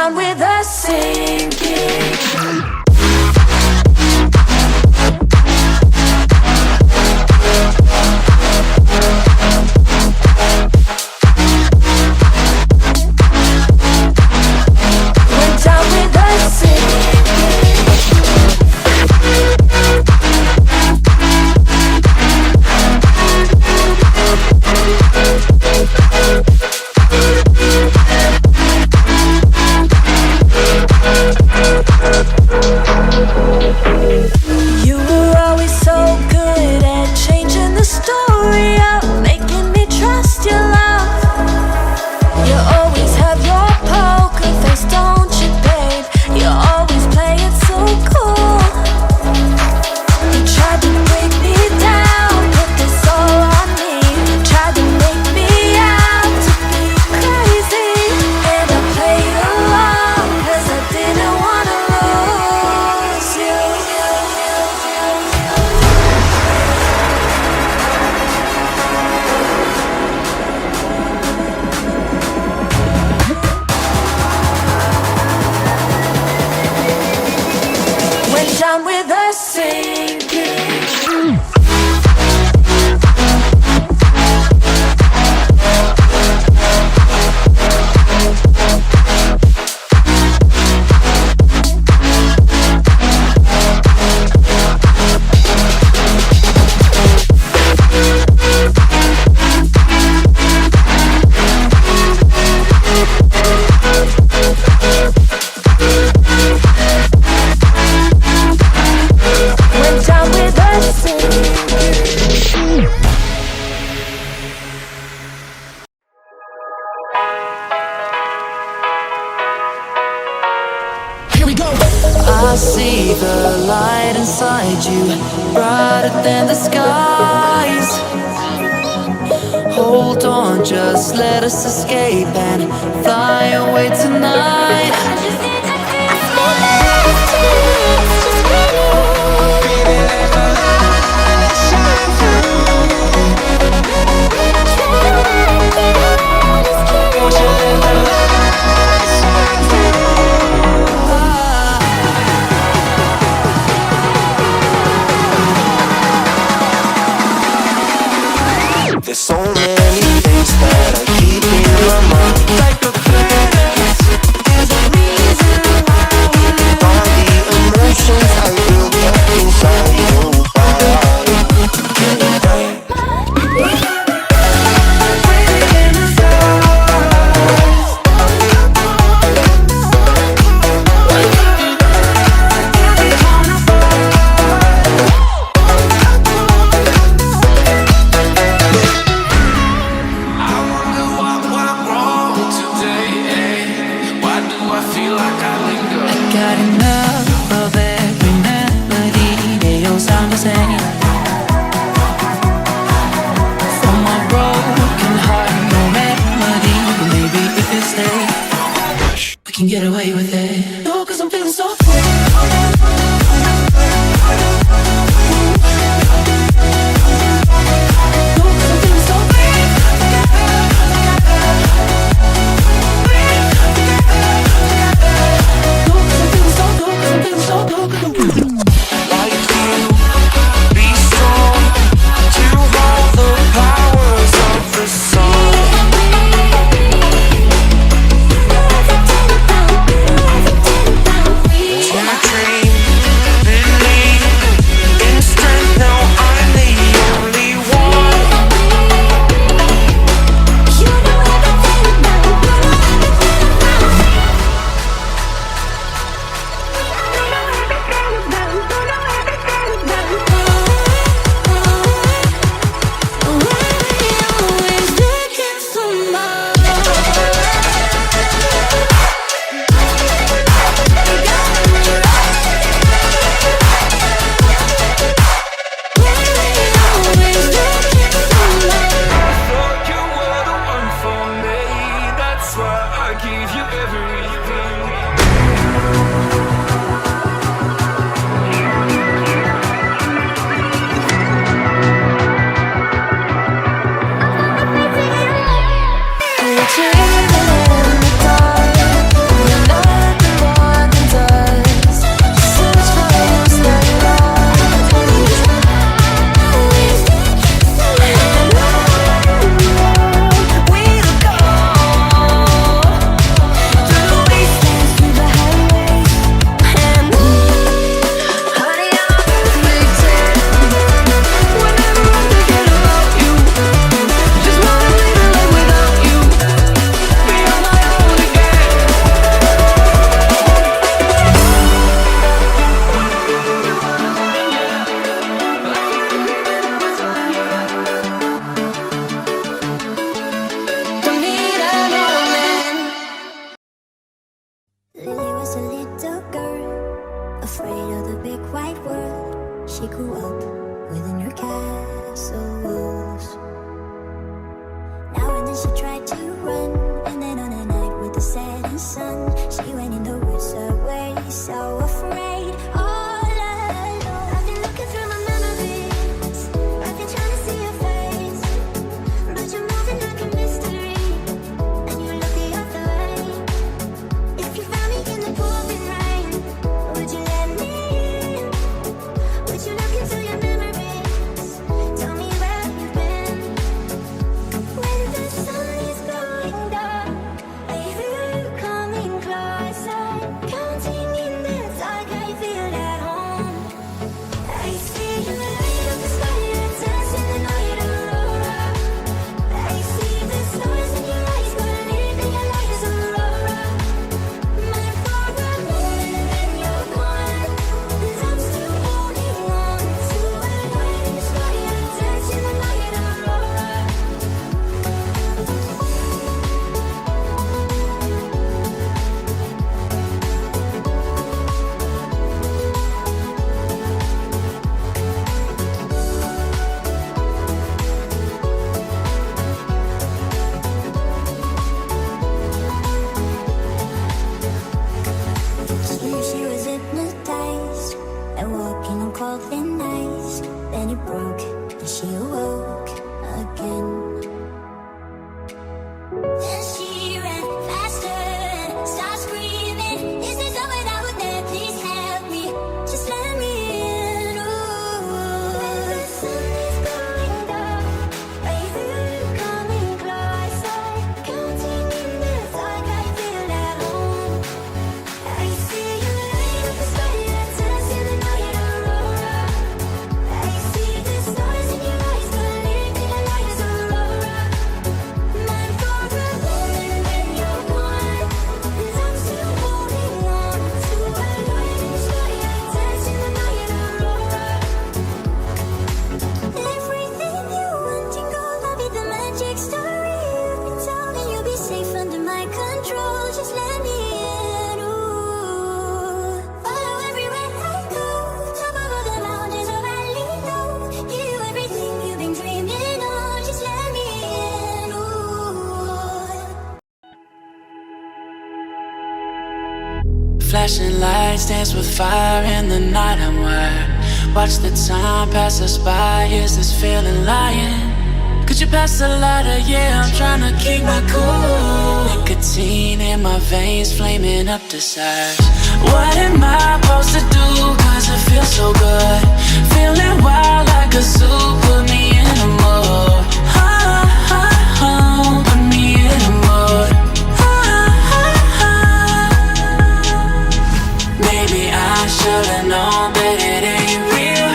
down with the sinking. Down with the sinking. I see the light inside you, brighter than the skies. Hold on, just let us escape and fly away tonight. There's so many things that I keep in my mind. Like a planet, there's a reason why we live. All the emotions I built up inside you. Got enough of every melody, they all sound the same. From my broken heart, no remedy. Maybe if you stay, we can get away with it. No, 'cause I'm feeling so free. Dream Lily was a little girl, afraid of the big white world. She grew up within her castle walls. Now and then she tried to run, and then on a night with the setting sun, she went in the woods away, so afraid, all alone. I've been looking through my memories, I've been trying to see your face, but you're moving like a mystery, and you look the other way. If you found me in the pouring rain, would you let me in? Would you look into your memories? Tell me where you've been. When the sun is going dark, I feel you coming closer. Counting in the dark, I feel at home. I see you light up the sky, you're dancing the night aurora. I see the stars in your eyes, burning in your light as aurora. My father, when you're gone, and I'm still holding on to a light in the sky, you're dancing the night aurora. She was hypnotized and walking on cold thin ice. Then it broke and she awoke again. Then she ran faster and started screaming, is there someone out there? Please help me, just let me in. Ooh. When the sun is going dark, I feel you coming closer. Counting in the dark, I feel at home. I see you light up the sky, you're dancing the night aurora. I see the stars in your eyes, burning in your light as aurora. My father, when you're gone, and I'm still holding on to a light in the sky, you're dancing the night aurora. Everything you want in gold, I'll be the magic story you've been told, and you'll be safe under my control. Just let me in. Ooh. Follow everywhere I go, top of all the mountains or valley low. Give you everything you've been dreaming of. Just let me in. Ooh. Flashing lights dance with fire in the night. I'm wired. Watch the time pass us by. Is this feeling lying? Could you pass the lighter? Yeah, I'm trying to keep my cool. Nicotine in my veins, flaming up desires. What am I supposed to do? Cause it feels so good. Feeling wild like a zoo. Put me in a mood. Put me in a mood. Maybe I should've known that it ain't real.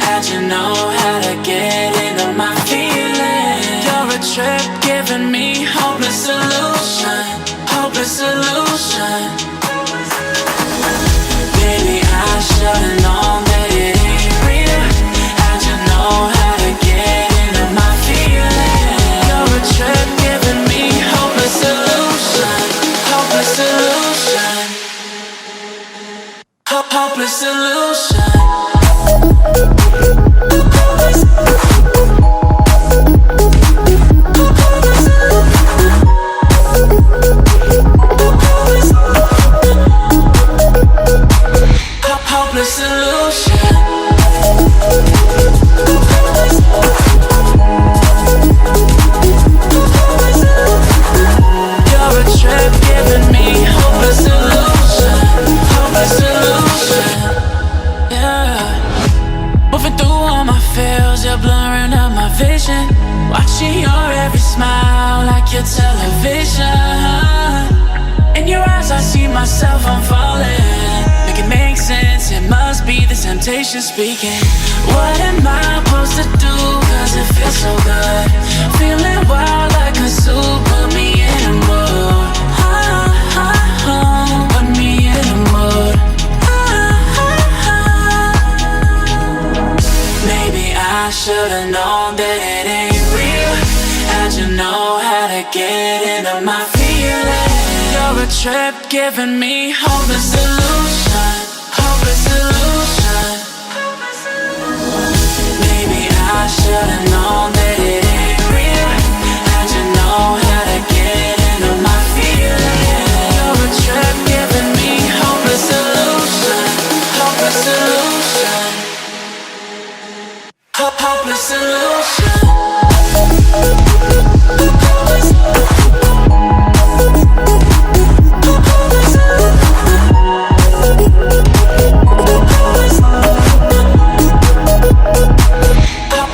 How'd you know how to get into my feelings? You're a trip giving me hopeless solution. Hopeless solution. Baby, I should've known that it ain't real. How'd you know how to get into my feelings? You're a trip giving me hopeless solution. Hopeless solution. Hopeless solution. Hopeless solution. You're a trip giving me hopeless solution. Hopeless solution. Yeah. Moving through all my feels, you're blurring out my vision. Watching your every smile like your television. In your eyes I see myself, I'm falling. Make it make sense, it must be the temptation speaking. What am I supposed to do? Cause it feels so good. Feeling wild like a zoo. Put me in a mood. Put me in a mood. Maybe I should've known that it ain't real. How'd you know how to get into my feelings? You're a a trip giving me hopeless illusion, hopeless illusion. Maybe I should've known that it ain't real. How'd you know how to get into my feelings? You're a trip giving me hopeless illusion, hopeless illusion, hopeless illusion.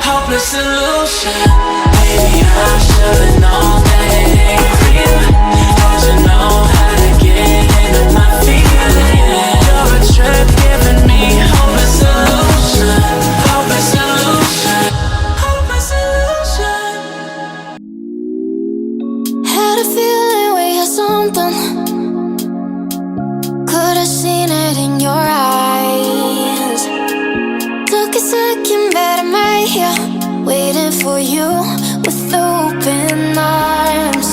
Hopeless solution. Maybe I should've known that it ain't real. How'd you know how to get into my feelings? You're a trip giving me hopeless solution, hopeless solution, hopeless solution. Had a feeling we had something. Could've seen it in your eyes. Took a second, but I'm right here, waiting for you with open arms.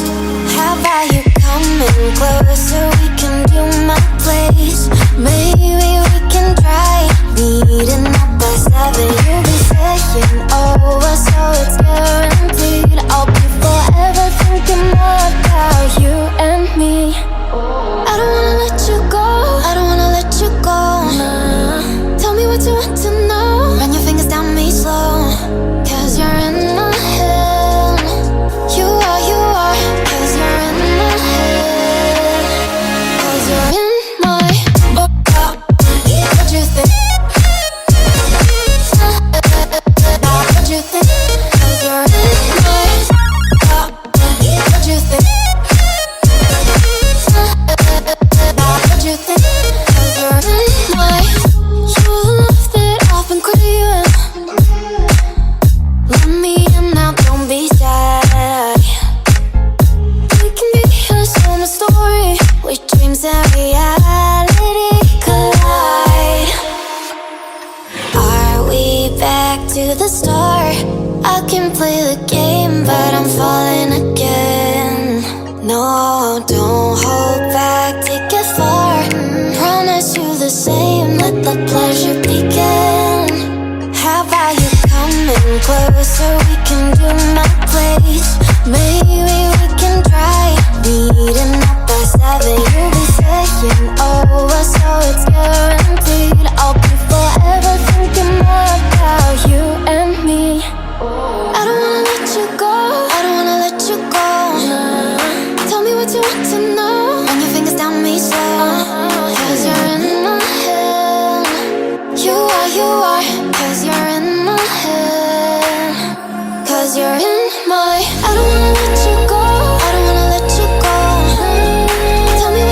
How about you coming closer? We can do my place. Maybe we can try meeting up by 7. You'll be saying over, so it's guaranteed. I'll be forever thinking more about you and me. I don't wanna let you go, I don't wanna let you go. Nah. Tell me what you want to know. Run your fingers down me slow, 'cause you're in my head. You are, 'cause you're in my head. 'Cause you're in my what you think? What you think? 'Cause you're in my what you think? What you think? 'Cause you're in my your love that I've been craving. Let me in now, don't be shy. We can be a summer story with dreams and reality collide. Are we back to the start? I can play the game, but I'm falling again. No, don't hold back, take it far. Promise you the same, let the pleasure begin. How about you coming closer? We can do my place. Maybe we can try meeting up by 7. You'll be saying over, so it's guaranteed. I'll be forever thinking more about you and me. I don't wanna let you go, I don't wanna let you go. Tell me what you want to know. Run your fingers down me slow, 'cause you're in my head. You are, 'cause you're in my head. 'Cause you're in my I don't wanna let you go, I don't wanna let you go. Tell me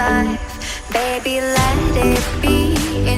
life. Baby, let it be.